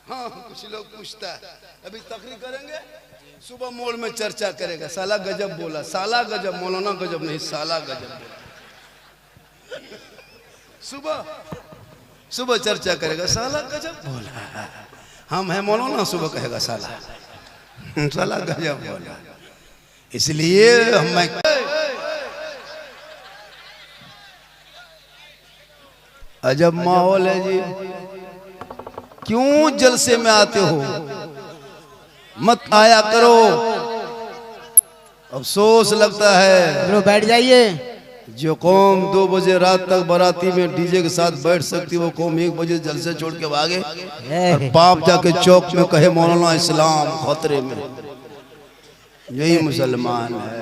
हाँ कुछ लोग पूछता है, अभी तकरीर करेंगे, सुबह मोड़ में चर्चा करेगा, साला गजब बोला, साला गजब, मौलाना गजब नहीं, साला गजब बोला। सुबह सुबह चर्चा करेगा, साला गजब बोला, हम है मौलाना, सुबह कहेगा साला साला गजब बोला। इसलिए हम अजब माहौल है जी। क्यों जलसे में आते हो, मत आया करो, अफसोस लगता है। बैठ जाइए। जो कौम 2 बजे रात तक बाराती में डीजे के साथ बैठ सकती, वो कौम 1 बजे जलसे छोड़ के भागे और बाप जाके चौक में कहे मौलाना इस्लाम खतरे में। यही मुसलमान है।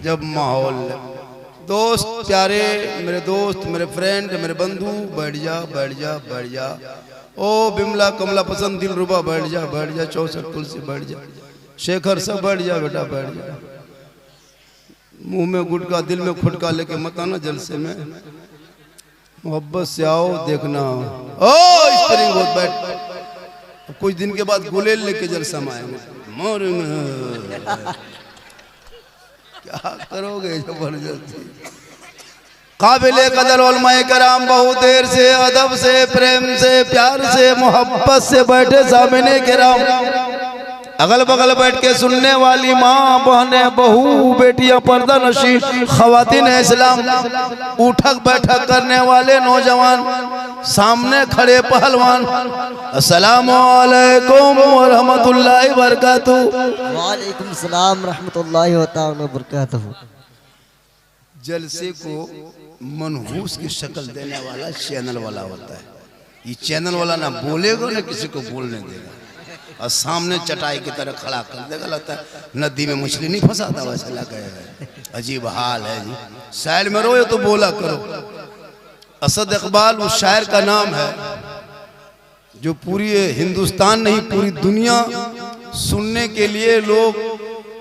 जब माहौल दोस्त प्यारे, मेरे दोस्त, मेरे फ्रेंड, मेरे बंधु, बैठ जा बैठ जा बैठ जा। ओ बिमला कमला पसंद दिल रुबा, बैठ जा बैठ जा। 64 तुलसी बैठ जा। शेखर सब बैठ जा बेटा बैठ जा। मुंह में गुटका दिल में खुटका लेके मत आना जलसे में, मोहब्बत से आओ, देखना ओ स्प्रिंग बहुत बैठ। कुछ दिन के बाद गुलेल लेके जलसा में आएंगे, क्या करोगे जबरदस्ती। काबिले कदर उलमाए कराम बहुत देर से, अदब से, प्रेम से, प्यार से, मोहब्बत से बैठे सामने किराम, अगल बगल बैठ के सुनने वाली माँ बहने बहू बेटियां, पर्दा नशी खवातीन इस्लाम, उठक बैठक करने वाले नौजवान, सामने खड़े पहलवान, अस्सलामु अलैकुम व रहमतुल्लाहि व बरकातहू। वालेकुम सलाम रहमतुल्लाहि व बरकातहू। जलसे को मनहूस की शक्ल देने वाला चैनल वाला होता है। ये चैनल वाला ना बोलेगा ना किसी को बोलने देगा, और सामने चटाई की तरह खड़ा कर देगा, लगता है नदी में मछली नहीं फंसाता वैसा लगा है। अजीब हाल है जी। शायर में रोए तो बोला करो। असद इकबाल उस शायर का नाम है जो पूरी हिंदुस्तान नहीं पूरी दुनिया सुनने के लिए लोग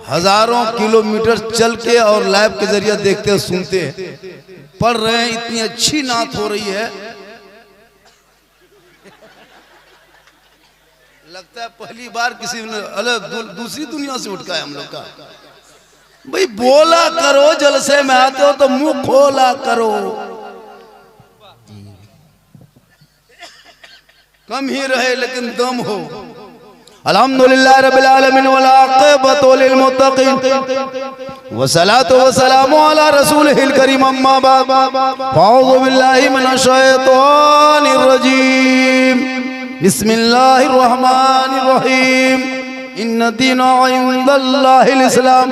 हजारों किलोमीटर चल के और लाइव के जरिए देखते हैं, सुनते हैं, पढ़ रहे हैं। इतनी अच्छी नात हो रही है, लगता है पहली बार किसी ने अलग दूसरी दुनिया से उठका है हम लोग का। भाई बोला करो, जलसे में आते हो तो मुंह खोला करो। कम ही रहे लेकिन दम हो। अल्हम्दुलिल्लाह रब्बिल आलमीन वल आक़िबतु लिल मुत्तक़ीन वस्सलातु वस्सलामु अला रसूलिहिल करीम अम्मा बाद। अऊज़ु बिल्लाहि मिनश शैतानिर रजीम। बिस्मिल्लाहिर रहमानिर रहीम। इन्न दीना इंदल्लाहिल इस्लाम।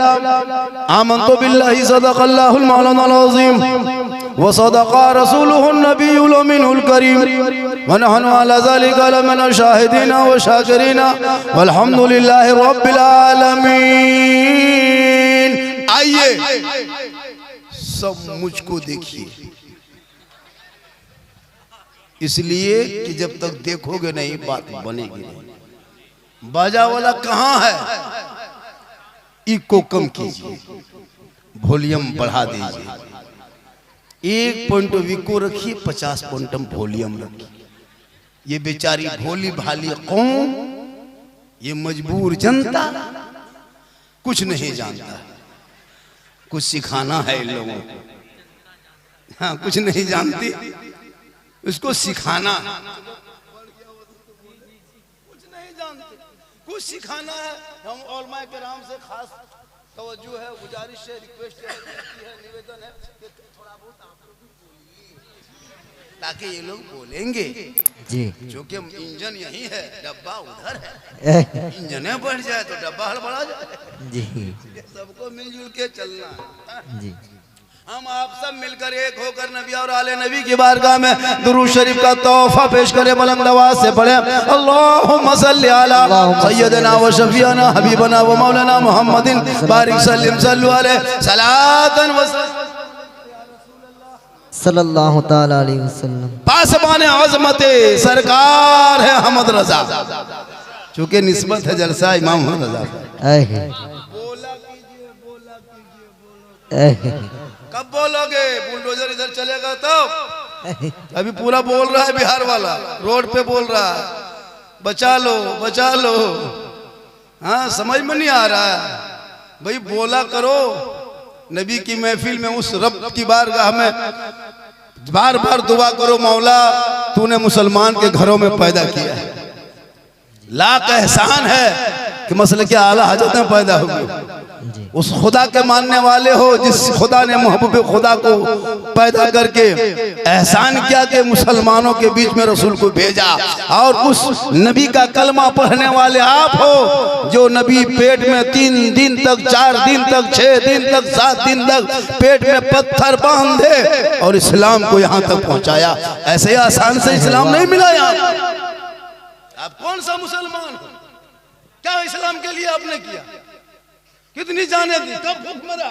आमन्तु बिल्लाहि सदक़ल्लाहुल मौलानाल अज़ीम व सदक़ा रसूलुहुन नबियुल अमीनुल करीम व नहनु अला ज़ालिका लमिनश शाहिदीना व शाकिरीना वल्हम्दुलिल्लाहि रब्बिल आलमीन। आइए सब मुझको देखिए, इसलिए कि जब तक देखोगे नहीं बात बनेगी नहीं। बाजा वाला कहाँ है? इको कम कीजिए, वॉल्यूम बढ़ा दीजिए। 1 पॉइंट इको रखिए, 50 पॉइंट वॉल्यूम रखिए। ये बेचारी भोली भाली कौम, ये मजबूर जनता कुछ नहीं जानता। कुछ सिखाना है इन लोगों को। हाँ, कुछ नहीं जानती, उसको सिखाना, कुछ सिखाना है। हम उलमाए किराम से खास तवज्जो है, गुजारिश है, रिक्वेस्ट है, निवेदन है कि थोड़ा बहुत आप लोग भी बोलिए, ताकि ये लोग बोलेंगे जी। जो कि इंजन यही है, डब्बा उधर है। इंजन बढ़ जाए तो डब्बा हड़बड़ा जाए जी। सबको मिलजुल के चलना जी। हम आप सब मिलकर एक होकर नबी और आले नबी की बारगाह में दुरूद शरीफ का तोहफा पेश करें। बुलंद आवाज से पढ़ें, अल्लाहुम्मा सल्ली अला सय्यदना व शफीअना हबीबना व मौलाना मुहम्मदिन बारिक सल्लिम सल्लु अलैहि सलातन व सल्लल्लाहु तआला अलैहि वसल्लम। पासबान आज़मते सरकार है अहमद रजा, चूंकि निस्बत है जलसा इमाम अहमद रजा। बोला कीजिए, बोला कीजिए, बोला। कब बोलोगे? बुलडोजर इधर चलेगा तो अभी पूरा बोल रहा है बिहार वाला, रोड पे बोल रहा है बचा लो बचा लो। हाँ समझ में नहीं आ रहा है भाई, बोला करो। नबी की महफिल में उस रब की बारगाह में बार बार दुआ करो, मौला तूने मुसलमान के घरों में पैदा किया है, लाख एहसान है कि मसले के आला हजरत में पैदा होगी। उस खुदा के मानने वाले हो जिस खुदा ने महबूब खुदा को पैदा करके एहसान किया कि मुसलमानों के बीच में रसूल को भेजा, और उस नबी का कलमा पढ़ने वाले आप हो जो नबी पेट में 3 दिन तक 4 दिन तक 6 दिन तक 7 दिन तक पेट में पत्थर बांधे और इस्लाम को यहाँ तक पहुँचाया। ऐसे आसान से इस्लाम नहीं मिला यहाँ। आप कौन सा मुसलमान हो? क्या इस्लाम के लिए आपने किया? कितनी जाने दी? कब भूख मरा?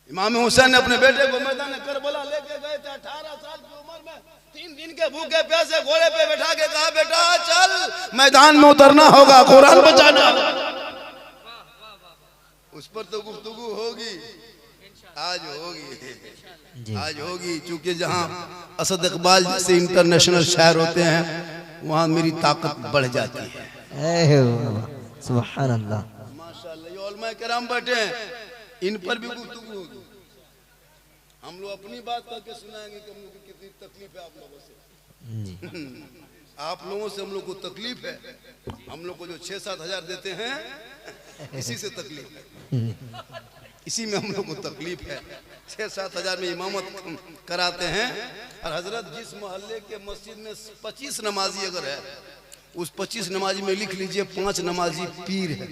इमाम हुसैन ने अपने बेटे को मैदान करबला लेके गए थे 18 साल की उम्र में, 3 दिन के भूखे प्यासे घोड़े पे बैठा के कहा बेटा चल मैदान में उतरना होगा, कुरान बचाना। उस पर तो गुफ्तगू होगी, आज होगी, आज होगी। चूंकि जहां असद इकबाल जैसे इंटरनेशनल शायर होते हैं वहां मेरी ताकत बढ़ जाती है। सुभान अल्लाह, माशाअल्लाह। ये उलमा किराम बैठे हैं, इन पर भी गुफ्तगू होगी। हम लोग अपनी बात करके सुनाएंगे कि हम लोग की कितनी तकलीफ है आप लोगों से। आप लोगों से हम लोग को तकलीफ है। हम लोग को जो 6-7 हजार देते हैं इसी से तकलीफ है, इसी में हम लोग को तकलीफ है। 6-7 हजार में इमामत कराते हैं, और हजरत जिस मोहल्ले के मस्जिद में 25 नमाजी अगर है, उस 25 नमाजी में लिख लीजिए 5 नमाजी पीर है,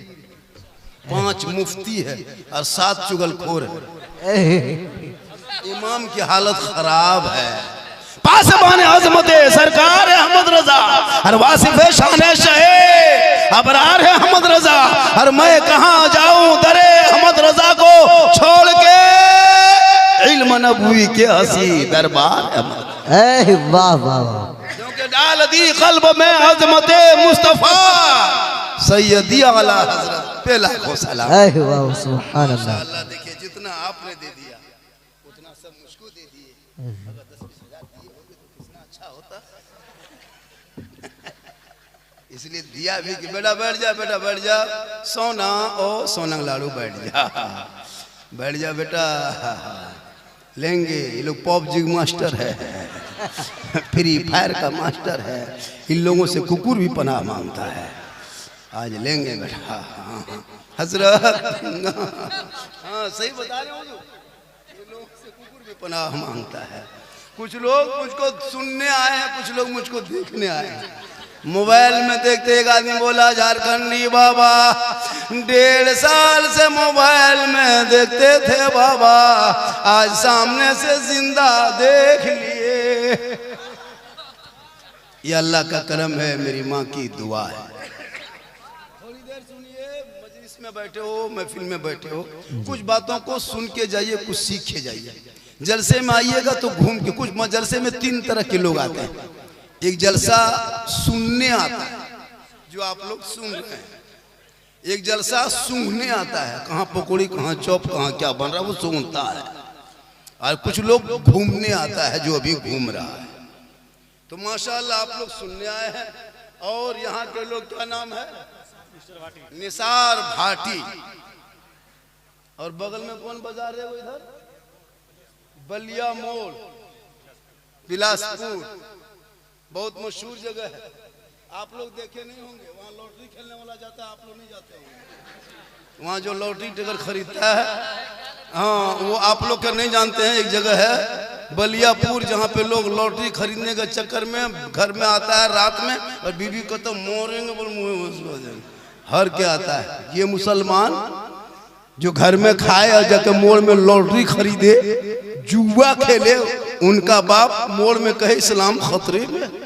5 मुफ्ती है और 7 चुगलखोर है। इमाम की हालत खराब है। पासबाने अज़मते सरकार है अहमद रजा, और वासिफे शान शहे अबरार है अहमद रजा, और मैं कहाँ जाऊं दरे अहमद रजा को छोड़ के, इल्म नबवी के हसी दरबार है। वाह वाह वाह, क्योंकि डाल दी कल्ब में अज़मते मुस्तफा सैयदी आला हजरत पे लाखों सलाम। वाह सुभान अल्लाह। अल्लाह देखिए जितना आपने दे दिया उतना सब मुझको दे दिए। अगर 10-20 हजार दिए होंगे तो कितना अच्छा होता। इसलिए दिया भी कि बेटा बैठ जा, बेटा बैठ जा, सोना ओ सोना लाड़ू बैठ जा, बैठ जा बेटा, लेंगे। ये लोग पॉपजी मास्टर है, फ्री फायर का मास्टर है, इन लोगों से कुकुर भी पनाह मांगता है। आज लेंगे बेटा हजरत। हाँ सही बता रहे हो, इन लोगों से कुकुर भी पनाह मांगता है। कुछ लोग मुझको सुनने आए हैं, कुछ लोग मुझको देखने आए हैं। मोबाइल में देखते एक आदमी बोला झारखंडी बाबा 1.5 साल से मोबाइल में देखते थे बाबा, आज सामने से जिंदा देख लिए। ये अल्लाह का करम है, मेरी माँ की दुआ है। थोड़ी देर सुनिए, मजलिस में बैठे हो, महफिल में बैठे हो, कुछ बातों को सुन के जाइए, कुछ सीख के जाइए। जलसे में आइएगा तो घूम के, कुछ जलसे में 3 तरह के लोग आते हैं। एक जलसा सुनने आता है जो आप लोग सुन रहे हैं, एक जलसा सूंघने आता है, कहाँ पकौड़ी कहाँ चौप कहाँ क्या बन रहा है वो सूंघता है, और कुछ लोग घूमने आता है जो अभी घूम रहा है। तो माशाअल्लाह आप लोग सुनने आए हैं। और यहाँ के लोग क्या नाम है? निसार भाटी। और बगल में कौन बाजार है वो? इधर बलिया मोड़, बिलासपुर, बहुत मशहूर जगह है। आप लोग देखे नहीं होंगे, वहाँ लॉटरी खेलने वाला जाता है, आप लोग नहीं जाते होंगे। वहाँ जो लॉटरी टिकट खरीदता है, हाँ वो आप लोग का नहीं जानते हैं। एक जगह है बलियापुर जहाँ पे लोग लॉटरी खरीदने के चक्कर में घर में आता है रात में, और बीबी को तो मोरेंगे बोल मुँह हर के आता है। ये मुसलमान जो घर में खाए और जाके मोड़ में लॉटरी खरीदे, जुआ खेले, उनका बाप मोड़ में कहे इस्लाम खतरे में।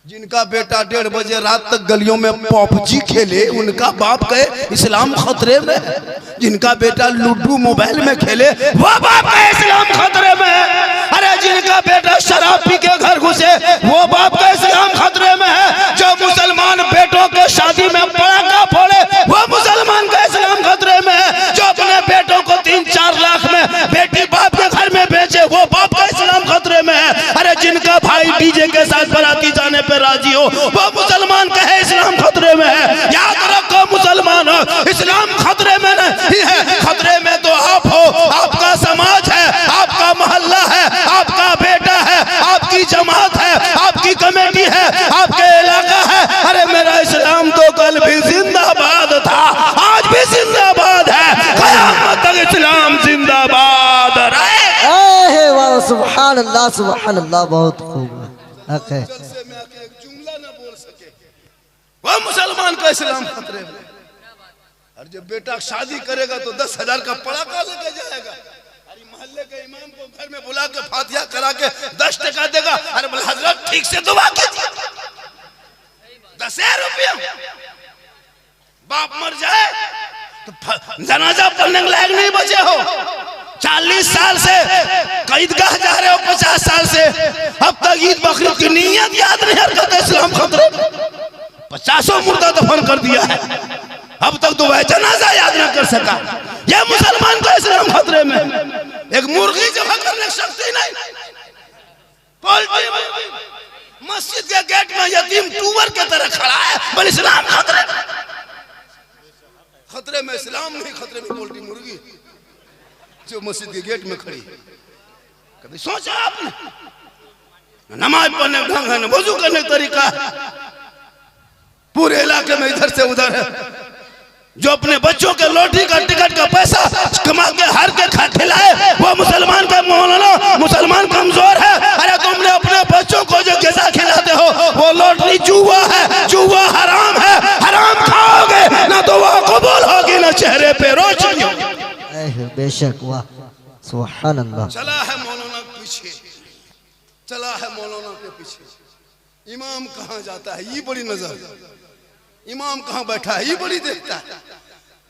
जिनका बेटा 1:30 बजे रात तक गलियों में पॉपजी खेले, उनका बाप कहे इस्लाम खतरे में। जिनका बेटा लूडो मोबाइल में खेले, वो बाप कहे इस्लाम खतरे में। अरे जिनका बेटा शराब पी के घर घुसे, वो बाप कहे इस्लाम खतरे में है। जो मुसलमान बेटों के शादी में पटाखा फोड़े, वो मुसलमान का इस्लाम खतरे में है। जो अपने बेटों को 3-4 लाख में बेटी बाप के घर में बेचे, वो सुभान अल्लाह बहुत खूब है। जलसे में आके एक जुमला ना बोल सके, वह मुसलमान का इस्लाम खतरे में। और जब बेटा शादी करेगा तो 10,000 का पड़ाका लेके जाएगा। अरे मोहल्ले के इमाम को घर में बुला के फातिहा करा के 10 टका देगा। अरे बोले हजरत ठीक से दुआ कीजिए, 10,000 रुपया। बाप मर जाए तो जनाजा पढ़ने के लायक नहीं बचे हो। 40 साल से ईदगाह जा रहे हो, 50 साल से अब तक ईद बकरीद की नीयत याद नहीं। हरकत इस्लाम खतरे में, 50 मुर्दा दफन कर दिया है, अब तक तो वह जनाजा याद ना कर सका। यह मुसलमान का इस्लाम खतरे में। एक मुर्गी जमा करने की शक्ति नहीं, पोल्ट्री मस्जिद के गेट में यतीम टूवर के तरह खड़ा है, बल इस्लाम खतरे में। खतरे में इस्लाम नहीं, खतरे में पोल्ट्री मुर्गी जो मस्जिद के गेट में खड़ी। कभी सोचा आपने? नमाज पढ़ने का ढंग है, न वजू करने का तरीका है। पूरे इलाके में इधर से उधर है। जो अपने बच्चों के लॉटरी का टिकट का पैसा कमा के हार के खिलाए, वो मुसलमान का मौलाना मुसलमान कमजोर है। अरे तुमने अपने बच्चों को जो ग़िज़ा खिलाते हो वो लॉटरी जुआ है, जुआ हराम है। हराम खाओगे ना तो वो कबूल होगी ना चेहरे पे रोशनी होगी। बेशक, वाह सुभान अल्लाह। चला है मौलाना के पीछे, चला है मौलाना के पीछे। इमाम कहाँ जाता है ये बड़ी नजर, इमाम कहाँ बैठा है ये बड़ी देखता है।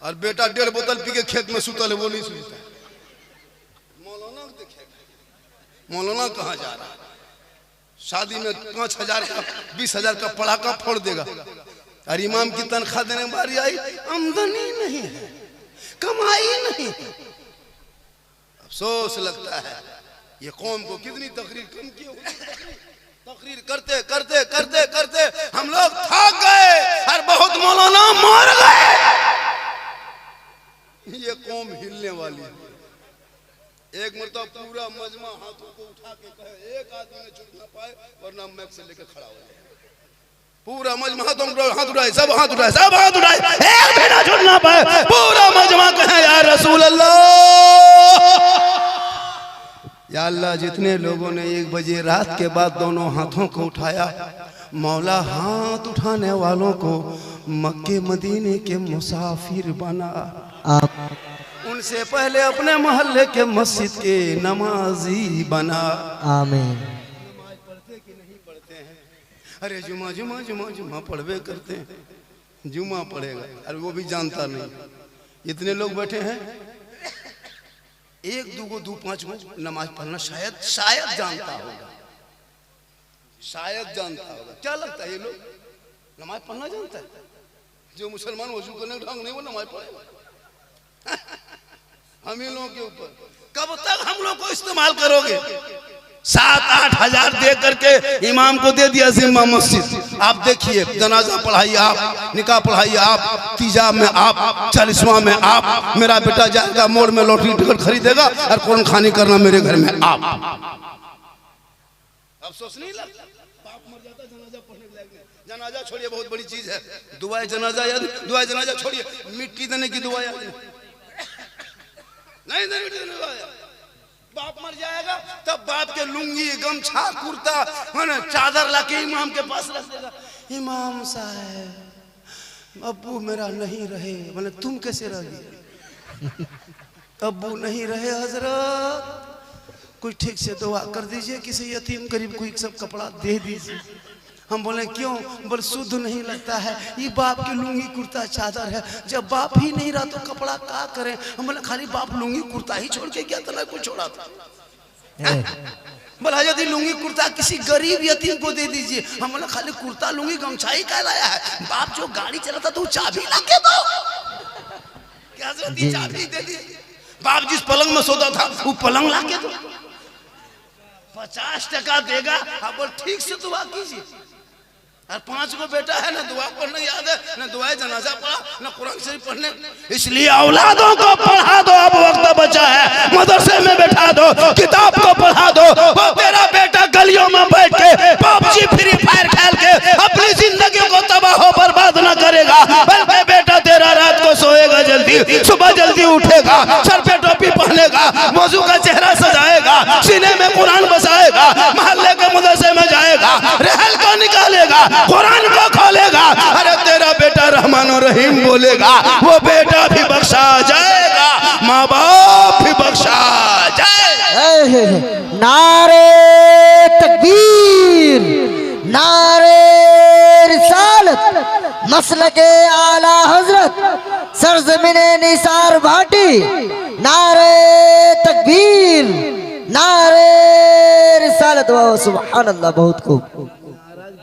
और बेटा 1.5 बोतल पी के खेत में सुतल है, वो नहीं सुनता। मौलाना देखेगा मौलाना कहाँ जा रहा है। शादी में 5,000 का 20,000 का पड़ाका फोड़ देगा। और इमाम की तनख्वाह देने बारी आई, आमदनी नहीं है, कमाई नहीं। अफसोस लगता है ये कौम को कितनी तकरीर कम की होगी। तकरीर करते करते करते करते हम लोग थक गए और बहुत मौलाना मर गए। ये कौम हिलने वाली है। एक मरतबा पूरा मजमा हाथों को उठा के कहे, एक आदमी ने छूट ना पाए वरना मैक से लेकर खड़ा हो जाए। पूरा मजमा हाथों हाथ उठाए, सब हाथ उठाए, सब हाथ उठाए, एक भी ना छूट ना पाए। पूरा मजमा कहे या रसूल अल्लाह, या अल्लाह जितने लोगों ने 1 बजे रात के बाद दोनों हाथों को उठाया, मौला हाथ उठाने वालों को मक्के मदीने के मुसाफिर बना। उनसे पहले अपने मोहल्ले के मस्जिद के नमाजी बना। आमीन। नमाज पढ़ते कि नहीं पढ़ते हैं? अरे जुमा जुमा जुमा जुमा पढ़वे करते हैं, जुमा पढ़ेगा। अरे वो भी जानता नहीं। इतने लोग बैठे हैं, 1 2 2 5 नमाज पढ़ना शायद जानता होगा, शायद जानता होगा। क्या लगता है ये लोग नमाज पढ़ना जानता है? जो मुसलमान वजू करने का ढंग नहीं वो नमाज पढ़ेगा। हम इन लोगों के ऊपर कब तक हम लोग को इस्तेमाल करोगे? 7-8 हजार दे करके इमाम को दे दिया जिम्मा मस्जिद। आप देखिए, जनाजा पढ़ाइए आप, निकाह पढ़ाइए आप, तीजा में आप, 40वां में आप। मेरा बेटा जाएगा मोड़ में लॉटरी टिकट खरीदेगा और कौन खानी करना मेरे घर में आप। अफसोस नहीं लगता? बाप मर जाता जनाजा पढ़ने के लायक नहीं। जनाजा छोड़िए, बहुत बड़ी चीज है। दुआए जनाजा याद, दुआए जनाजा छोड़िए, मिट्टी देने की दुआ याद नहीं देने की दुआ। बाप मर जाएगा तब बाप के लुंगी गमछा कुर्ता है ना चादर लाके इमाम के पास रख देगा। इमाम साहब अब्बू मेरा नहीं रहे। बोले तुम कैसे रह गए? अब्बू नहीं रहे हजरत, कोई ठीक से दुआ कर दीजिए, किसी यतीम गरीब को एक सब कपड़ा दे दीजिए। हम बोले क्यों? बोले शुद्ध नहीं लगता है, ये बाप की लुंगी कुर्ता चादर है। जब बाप ही नहीं रहा तो कपड़ा क्या करें? हम बोले खाली बाप लुंगी कुर्ता ही छोड़ के क्या था, ना कुछ छोड़ा था। बोला यदि लुंगी कुर्ता किसी गरीब यतीम को दे दीजिए। हम बोले खाली कुर्ता लुंगी गमछा ही क्या लाया है? बाप जो गाड़ी चलाता तो चाबी ला के दो। क्या चाबी दे दी? बाप जिस पलंग में सोता था वो पलंग ला के दो। 50 टका देगा। आप बोल ठीक से दुआ कीजिए। और 5 को बेटा है, ना दुआ पढ़ने याद है, ना दुआए जनाजा पढ़ा, ना कुरान शरीफ पढ़ने। इसलिए औलादों को पढ़ा दो, अब वक्त बचा है। मदरसे में बैठा दो, किताब को पढ़ा दो। वो तेरा बेटा गलियों में बैठ के पबजी फ्री फायर खेल के अपनी जिंदगी को तबाह बर्बाद न करेगा, बल्कि बेटा तेरा रात को सोएगा जल्दी देती। सुबह जल्दी उठेगा, सर पे टोपी पहनेगा, वजू का चेहरा सजाएगा, सीने में कुरान बसाएगा, मोहल्ले के मदरसे में जाएगा, रहल को निकालेगा, कुरान को खोलेगा। अरे तेरा बेटा रहमान और रहीम बोलेगा, वो बेटा भी बख्शा जाएगा, माँ बाप भी बख्शा जाएगा। नारे तकबीर, नारे रिसालत, मसलके आला हजरत, सरजमीने निसार भाटी। नारे तकबीर, नारे रिसालत। वाह सुभान अल्लाह, बहुत खूब।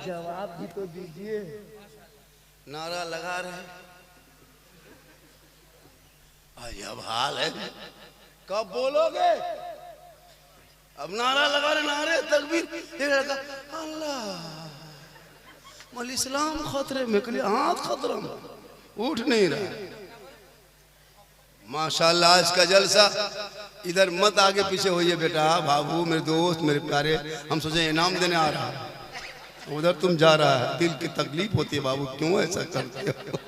जवाब भी तो दीजिए। नारा लगा रहे, अजब हाल है, कब बोलोगे? अब नारा लगा रहे, नारे तकबीर। एक लड़का अल्लाह मल इस्लाम खतरे में, कल हाथ खतरा में, उठ नहीं रहा। माशाल्लाह आज का जलसा। इधर मत आगे पीछे होइए बेटा, बाबू मेरे दोस्त मेरे प्यारे, हम सोचे इनाम देने आ रहा है, उधर तुम जा रहा है, दिल की तकलीफ होती है बाबू, क्यों ऐसा करते हो?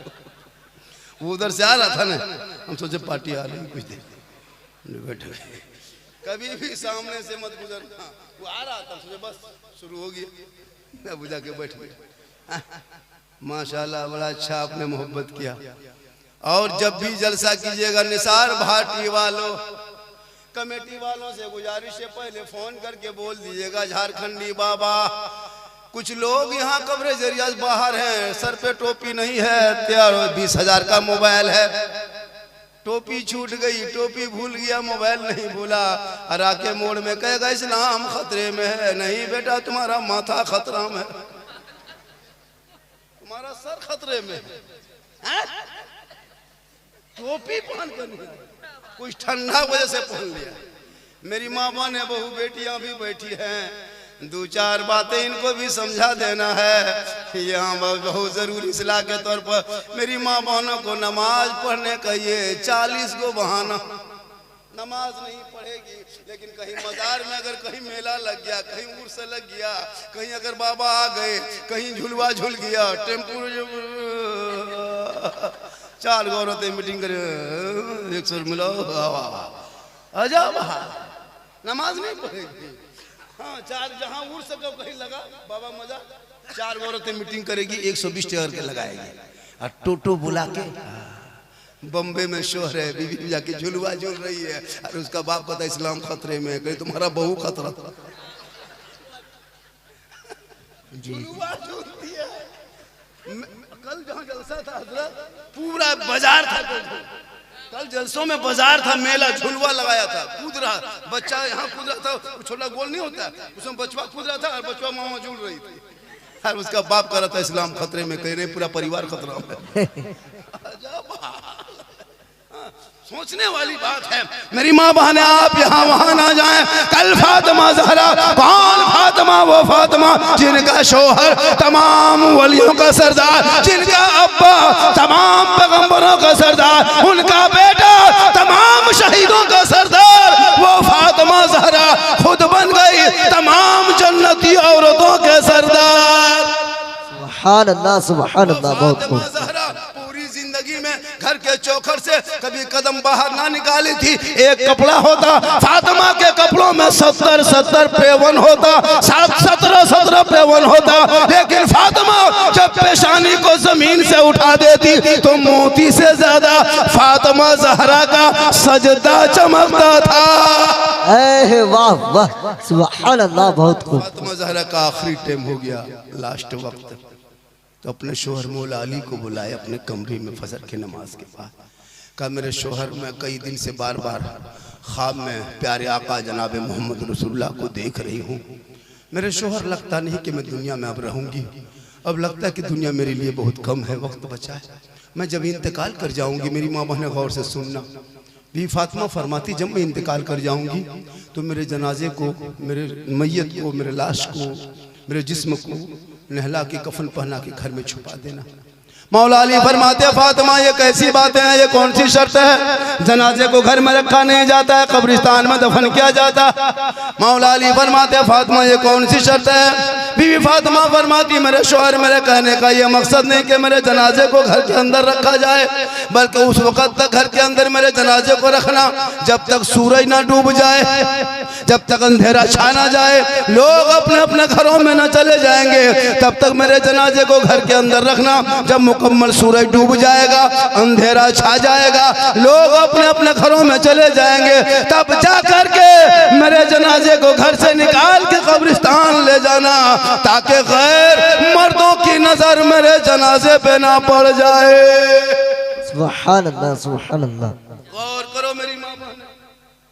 वो उधर से आ रहा था ना, हम सोचे पार्टी आ रही कुछ देर बैठे। कभी भी सामने से मत गुजरना। वो आ रहा था, सोचे बस शुरू हो गया, मैं बुझा के बैठ गया। माशाल्लाह बड़ा अच्छा आपने मोहब्बत किया। और जब भी जलसा कीजिएगा निसार भाटी वालों, कमेटी वालों से गुजारिश है, पहले फोन करके बोल दीजिएगा झारखंडी बाबा कुछ लोग यहाँ कवरेज एरिया बाहर हैं, सर पे टोपी नहीं है, 20,000 का मोबाइल है, टोपी छूट गई, टोपी भूल गया, मोबाइल नहीं भूला, और आके मोड़ में कहेगा इस्लाम खतरे में है। नहीं बेटा, तुम्हारा माथा खतरा में, तुम्हारा सर खतरे में है। टोपी पहन कर नहीं, कुछ ठंडा वजह से पहन लिया। मेरी मामा ने बहू बेटियां भी बैठी हैं, दो चार बातें इनको भी समझा देना है। यहाँ बहुत जरूरी इस्लाह के तौर पर मेरी माँ बहनों को नमाज पढ़ने का ये 40 को बहाना, नमाज नहीं पढ़ेगी, लेकिन कहीं मजार में अगर कहीं मेला लग गया, कहीं उर्स लग गया, कहीं अगर बाबा आ गए, कहीं झुलवा झुल गया, टेम्पू 4 औरतें मीटिंग करे, 100 मिलो, अजब नमाज नहीं पढ़ेगी। हाँ 4 जहाँ उड़ सके कहीं लगा बाबा मजा, 4 औरतें मीटिंग करेगी, 120 टकर के लगाएगी, और टोटो बुला के बम्बे में शोहर है, बीवी जाके झुलवा झूल रही है, और उसका बाप कहता है इस्लाम खतरे में है, कहीं तुम्हारा बहू खतरा था। झुलवा झूलती है। कल जहाँ जलसा था हजरत, पूरा बाजार था, कल जलसों में बाजार था, मेला झुलवा लगाया था, कूद रहा बच्चा, यहाँ कूद रहा था, छोटा गोल नहीं होता, उसमें बचवा कूद रहा था, और बचवा मामा झूल रही थी, और उसका बाप कह रहा था इस्लाम खतरे में, कह रहे पूरा परिवार खतरा में। सोचने वाली बात है। मेरी माँ बहने आप यहाँ वहाँ ना जाएं। कल फातिमा ज़हरा, कौन फातिमा? वो फातिमा जिनका शोहर तमाम वलियों का सरदार, जिनका अब्बा तमाम पैगंबरों का सरदार, उनका बेटा तमाम शहीदों का सरदार, वो फातिमा ज़हरा खुद बन गई तमाम जन्नती औरतों के सरदार। सुभान अल्लाह, सुभान अल्लाह, बहुत खूब। पूरी जिंदगी में घर के चौखट से कभी कदम बाहर ना निकाली थी। एक कपड़ा होता, फातिमा के कपड़ों में 70 पेवन होता, 17 पेवन होता, लेकिन फातिमा जब पेशानी को जमीन से उठा देती तो मोती से ज्यादा फातिमा ज़हरा का सजदा चमकता था। वाह वाह, सुभान अल्लाह, बहुत खूब। फातिमा ज़हरा का आखिरी टाइम हो गया, लास्ट वक्त, तो अपने शोहर मौला अली को बुलाए अपने कमरे में फजर की नमाज के बाद। कहा मेरे शोहर, मैं कई दिन से बार बार ख्वाब में प्यारे आका जनाब मोहम्मद रसूलुल्लाह को देख रही हूँ। मेरे शोहर, लगता नहीं कि मैं दुनिया में अब रहूँगी, अब लगता है कि दुनिया मेरे लिए बहुत कम है, वक्त बचा है, मैं जब इंतकाल कर जाऊँगी। मेरी माँ बहन गौर से सुनना, भी फातिमा फरमाती जब मैं इंतकाल कर जाऊँगी तो मेरे जनाजे को, मेरे मैयत को, मेरे लाश को, मेरे जिस्म को नहला के कफन पहना के घर में छुपा देना। मौला अली फरमाते फातिमा ये कैसी बातें हैं, ये कौन सी शर्त है? जनाजे को घर में रखा नहीं जाता है, कब्रिस्तान में दफन किया जाता। मौला अली फरमाते फातिमा ये कौन सी शर्त है? बीवी फातिमा फरमाती मेरे शौहर मेरे कहने का ये मकसद नहीं कि मेरे जनाजे को घर के अंदर रखा जाए, बल्कि उस वक्त तक घर के अंदर मेरे जनाजे को रखना जब तक सूरज ना डूब जाए, जब तक अंधेरा छा ना जाए, लोग अपने अपने घरों में न चले जाएंगे, तब तक मेरे जनाजे को घर के अंदर रखना। जब मुकम्मल सूरज डूब जाएगा, अंधेरा छा जाएगा, लोग अपने अपने घरों में चले जाएंगे, तब जा करके मेरे जनाजे को घर से निकाल के कब्रिस्तान ले जाना, ताकि गैर मर्दों की नजर मेरे जनाजे पे ना पड़ जाए। सुभान अल्लाह, सुभान अल्लाह। गौर करो मेरी माँ बहन,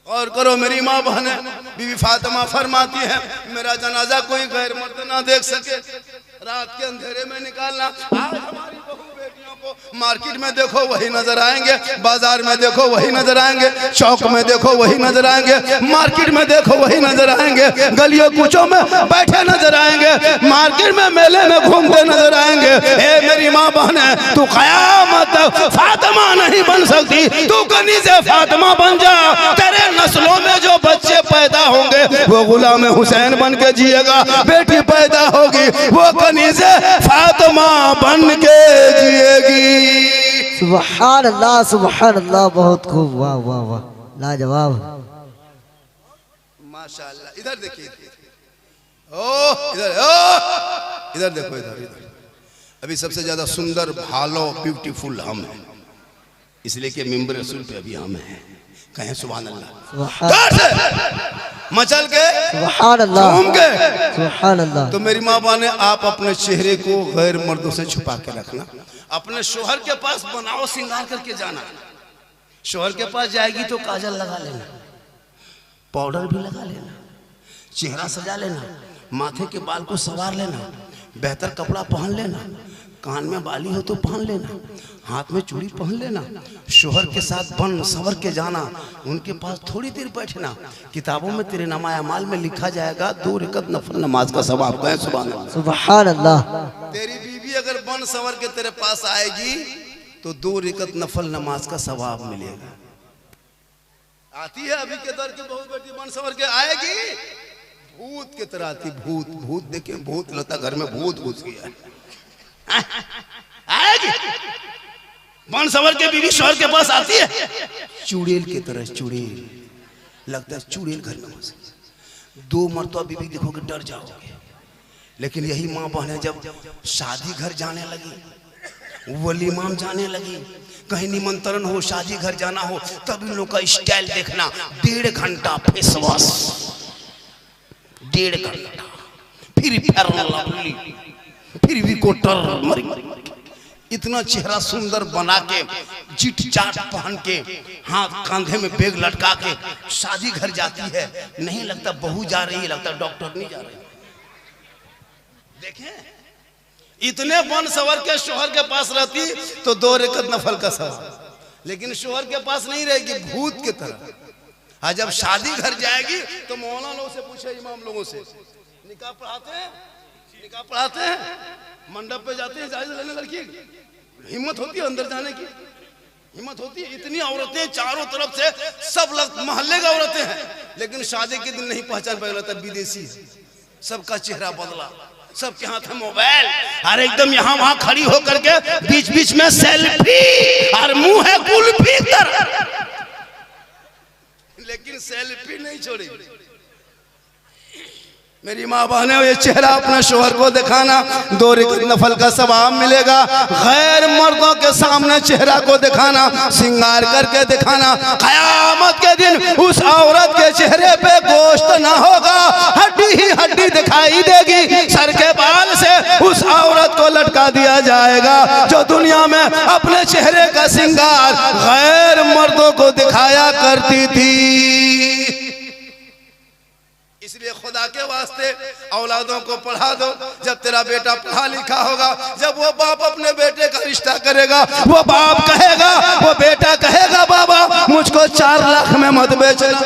और करो मेरी माँ बहन। बीवी फातिमा फरमाती है मेरा जनाजा कोई गैर मर्द ना देख सके, रात के अंधेरे में निकालना। आज हमारी बहू बेटियों को मार्केट में देखो वही नजर आएंगे, बाजार में देखो वही नजर आएंगे, चौक में देखो वही नजर आएंगे, मार्केट में देखो वही नजर आएंगे, गलियों कूचों में बैठे नजर आएंगे, मार्केट में मेले में घूमते नजर आएंगे। ए मेरी माँ बहन, तू कयामत तक फातिमा नहीं बन सकती, तू कनीज़े फातिमा बन जा। तेरे नस्लों में जो बच्चे पैदा होंगे वो गुलाम हुसैन बन के जिएगा, बेटी पैदा होगी वो कनीज़े फातिमा बन के जिएगी। सुभान अल्लाह, सुभान अल्लाह। बहुत खूब, वाह वाह वाह, लाजवाब, माशाअल्लाह। इधर देखिए, ओ इधर देखो, इधर अभी सबसे ज्यादा सुंदर भालो ब्यूटीफुल हम हैं, इसलिए कि मिंबर रसूल पे अभी हम हैं। कहें सुभान अल्लाह, मचल के सुभान अल्लाह, घूम के सुभान अल्लाह। तो मेरी माँ बाने आप अपने चेहरे को गैर मर्दों से छुपा के रखना, अपने शोहर के पास बनाओ श्रृंगार करके जाना। शोहर के पास जाएगी तो काजल लगा लेना, पाउडर भी लगा लेना, चेहरा सजा लेना, माथे के बाल को संवार लेना, बेहतर कपड़ा पहन लेना, कान में बाली हो तो पहन लेना, हाथ में चूड़ी पहन लेना। शोहर के साथ बन सवर के जाना, उनके पास थोड़ी देर बैठना। किताबों में तेरे नामा अमाल में लिखा जाएगा 2 रकअत नफल नमाज का सवाब। कहें सुभान अल्लाह, सुभान अल्लाह। तेरी बीवी अगर बन सवर के तेरे पास आएगी तो 2 रकअत नफल नमाज का सवाब मिलेगा। आती है अभी के दर की बहू बेटी बन सवर के आएगी, भूत की तरह आती, भूत भूत देखे, भूत लगता घर में भूत घुस गया आएगी। बन सवर के बीवी शोहर के पास आती है चुड़ैल की तरह, चुड़ैल लगता है चुड़ैल घर में घुस। 2 मरतबा बीवी देखोगे डर जाओगे। लेकिन यही माँ बहनें जब शादी घर जाने लगी, वलीमाम जाने लगी, कहीं निमंत्रण हो, शादी घर जाना हो, तब इन लोग का स्टाइल देखना। 1.5 घंटा फेस वॉश, 1.5 घंटा, फिर लवली, फिर भी कोटर, इतना चेहरा सुंदर बना के, चिट चाट पहन के, हाथ कांधे में बैग लटका के शादी घर जाती है। नहीं लगता बहू जा रही है, लगता डॉक्टर नहीं जा रही। देखें इतने बन सवर के शोहर के पास रहती तो 2 रकअत नफल का सवाब, लेकिन शोहर के पास नहीं रहेगी, भूत की तरह। आज जब शादी घर जाएगी तो मौलाना लोगों से पूछे, इमाम लोगों से, निकाह पढ़ाते हैं, निकाह पढ़ाते हैं, मंडप पे जाते हैं जायज लेने लड़की, हिम्मत होती है अंदर जाने की, हिम्मत होती है। इतनी औरतें चारों तरफ से, सब मोहल्ले का औरतें हैं, लेकिन शादी के दिन नहीं पहचान पाया, लगता विदेशी। सबका चेहरा बदला, सबके हाथ में मोबाइल, और एकदम यहाँ वहां खड़ी होकर के बीच बीच में सेल्फी, और मुंह है कुल्फी तरह, लेकिन सेल्फी नहीं छोड़ी। मेरी माँ बहने, ये चेहरा अपने शोहर को दिखाना, 2 रकअत नफल का सवाब मिलेगा। गैर मर्दों के सामने चेहरा को दिखाना, श्रृंगार करके दिखाना। कयामत के दिन उस औरत के चेहरे पे गोश्त ना होगा, हड्डी ही हड्डी दिखाई देगी। सर के बाल से उस औरत को लटका दिया जाएगा जो दुनिया में अपने चेहरे का श्रृंगार गैर मर्दों को दिखाया करती थी। इसलिए खुदा के वास्ते औलादों को पढ़ा दो। जब तेरा बेटा पढ़ा लिखा होगा, जब वो बाप अपने बेटे का रिश्ता करेगा, वो बाप कहेगा, वो बेटा कहेगा, बाबा मुझको 4 लाख में मत बेचना।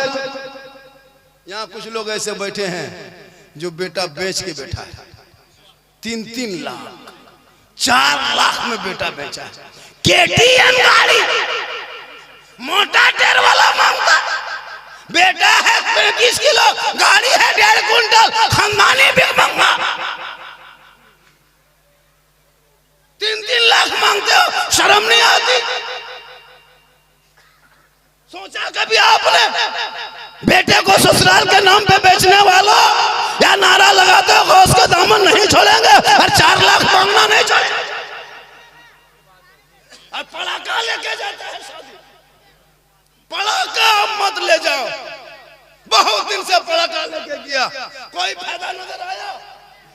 यहाँ कुछ लोग ऐसे बैठे हैं जो बेटा बेच के बैठा है, 3-3 लाख, 4 लाख में बेटा बेचा है। केटीएम गाड़ी मोटा टायर वाला मांगता, बेटा है 35 किलो, गाड़ी है 1.5 कुंटल, खानदानी भी महंगा। को ससुराल के नाम पे बेचने वालों, या नारा लगाते हो गौस के दामन नहीं छोड़ेंगे और 4 लाख मांगना नहीं छोड़ेंगे, और पड़ाका लेके जाते हैं शादी। पड़ाका मत ले जाओ, बहुत दिन से पड़ाका लेके गया, कोई फायदा नजर आया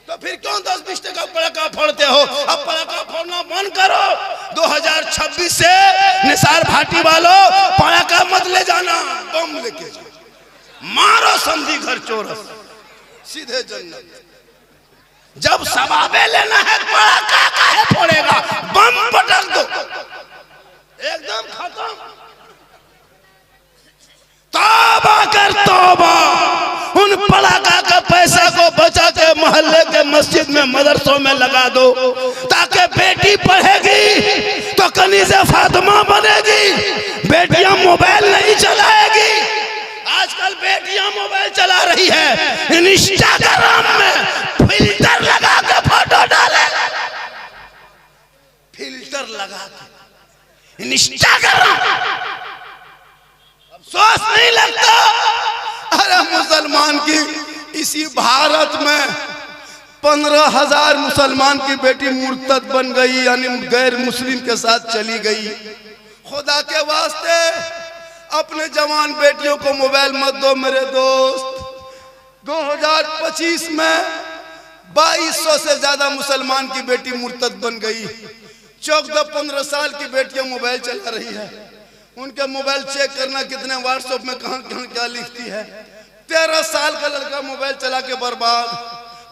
तो फिर क्यों 10-20 टका पड़ाका फोड़ते हो? अब पड़ाका फोड़ना बंद करो। 2026 से निसार भाटी वालों पड़ाका मत ले जाना, बम लेके जाओ, मारो समझी घर चोरस, सीधे जन्नत। जब सवाबे लेना है पड़ाका काहे फोड़ेगा, बम पटक दो, एकदम खत्म। तौबा कर तौबा, उन पड़ाका का पैसा को बचा के मोहल्ले के मस्जिद में मदरसों में लगा दो, ताकि बेटी पढ़ेगी तो कनीज़े फातिमा बनेगी, बेटियां मोबाइल नहीं चलाएगी। आजकल बेटियां मोबाइल चला रही है, इंस्टाग्राम में फिल्टर लगा के फोटो डाले, फिल्टर लगा के इंस्टाग्राम। अफसोस नहीं लगता? अरे मुसलमान की इसी भारत में 15,000 मुसलमान की बेटी मुर्तद बन गई, यानी गैर मुस्लिम के साथ चली गई। खुदा के वास्ते अपने जवान बेटियों को मोबाइल मत दो मेरे दोस्त। 2025 में 2200 से ज्यादा मुसलमान की बेटी मुर्तद बन गई। 14-15 साल की बेटियां मोबाइल चला रही है, उनके मोबाइल चेक करना कितने व्हाट्सएप में कहां कहां क्या लिखती है। 13 साल का लड़का मोबाइल चला के बर्बाद,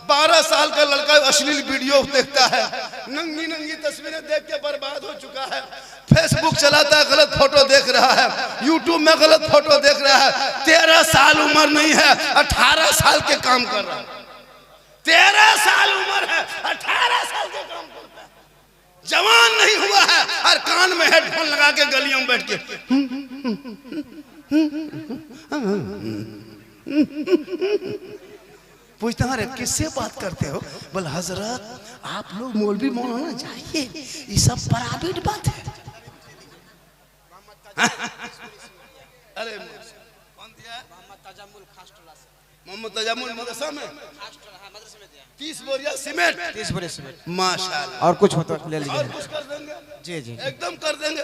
12 साल का लड़का अश्लील वीडियो देखता है, नंगी नंगी तस्वीरें देख के बर्बाद हो चुका है। फेसबुक चलाता है, गलत फोटो देख रहा है, यूट्यूब में गलत फोटो देख रहा है। 13 साल उम्र नहीं है, 18 साल के काम कर रहा है। 13 साल उम्र है, 18 साल के काम करता है, जवान नहीं हुआ है, और कान में हेडफोन लगा के गलियों में बैठ के पूछता है किससे बात करते हो? बोल हजरत आप लोग मौलवी मौलाना जाइए, ये सब प्राइवेट बात है। अरे मोहम्मद तजामुल मदरसा में 30 बोरिया सीमेंट, 30 बोरे सीमेंट माशाल्लाह। और कुछ होता ले लीजिए। और कुछ कर देंगे? जी जी एकदम कर देंगे।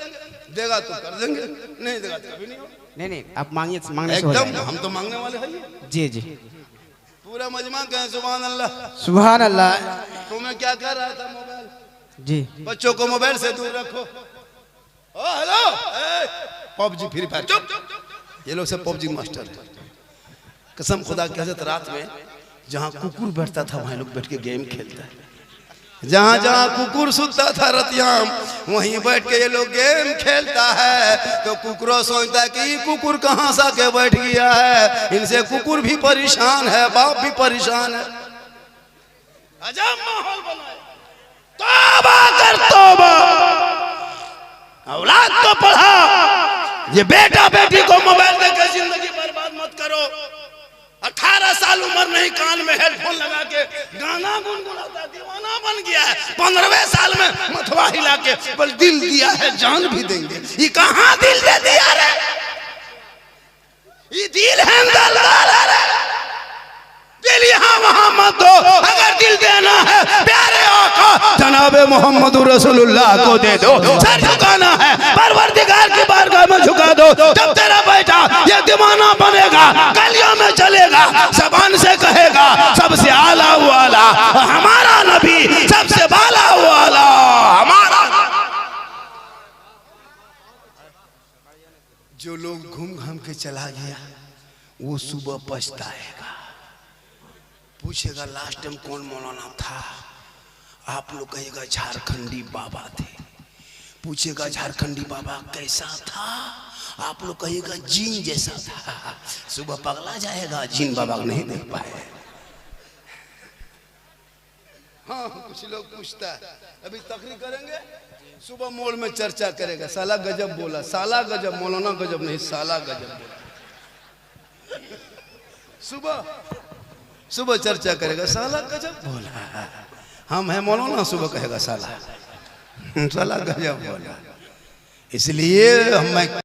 देगा तो कर देंगे, नहीं देगा तो कभी नहीं होगा। नहीं आप मांगिए, मांगने से हो एकदम, जाएगा। हम तो मांगने वाले हैं। जी जी पूरा मजमा कहें सुभान अल्लाह। सुभान अल्लाह। तुम्हें क्या कर रहा था मोबाइल? जी बच्चों को मोबाइल से दूर रखो। ओ हेलो, पबजी फ्री फायर, चुप, ये लोग सब पबजी मास्टर है। कसम खुदा की हजरत रात में जहाँ कुकुर बैठता था वहाँ लोग बैठ के गेम खेलता है। जहाँ जहाँ कुकुर सुतता था रतियाम, वहीं बैठ के ये लोग गेम खेलता है। तो कुकुरों सोचता है कि कुकुर कहाँ सा के बैठ गया है, इनसे कुकुर भी परेशान है, बाप भी परेशान है। अजब माहौल बनाए। तौबा कर तौबा, औलाद को पढ़ा, ये बेटा बेटी को मोबाइल देकर जिंदगी बर्बाद मत करो। 18 साल उम्र नहीं, कान में हेडफोन लगा के गाना गुनगुनाता, दीवाना बन गया है। 15वें साल में मथवा हिला के बल दिल दिया है जान भी देंगे। ये कहाँ दिल दे दिया रे? ये दिल है दलदल रे, दिल यहाँ वहाँ मत दो। अगर दिल देना है प्यारे आका जनाबे मोहम्मद रसूलुल्लाह को दे दो। सर झुकाना है परवरदिगार की बारगाह में झुका दो। जब तेरा बेटा ये दीवाना बनेगा, गलियों में चलेगा, ज़बान से कहेगा सबसे आला वाला हमारा नबी, सबसे बाला वाला हमारा। जो लोग घूम घाम के चला गया वो सुबह पछताएगा, पूछेगा लास्ट टाइम कौन मौलाना था? आप लोग कहेगा झारखंडी बाबा थे। पूछेगा झारखंडी बाबा कैसा था? आप लोग कहेगा जीन जैसा था। सुबह पगला जाएगा, जीन बाबा को नहीं देख पाए। हाँ कुछ लोग पूछता है, अभी तकरीर करेंगे, सुबह मोड़ में चर्चा करेगा, साला गजब बोला, साला गजब, मौलाना गजब नहीं, साला गजब बोला। सुबह सुबह चर्चा करेगा, साला गजब बोला, हम हैं मौलाना, सुबह कहेगा साला साला गजब बोला। इसलिए हम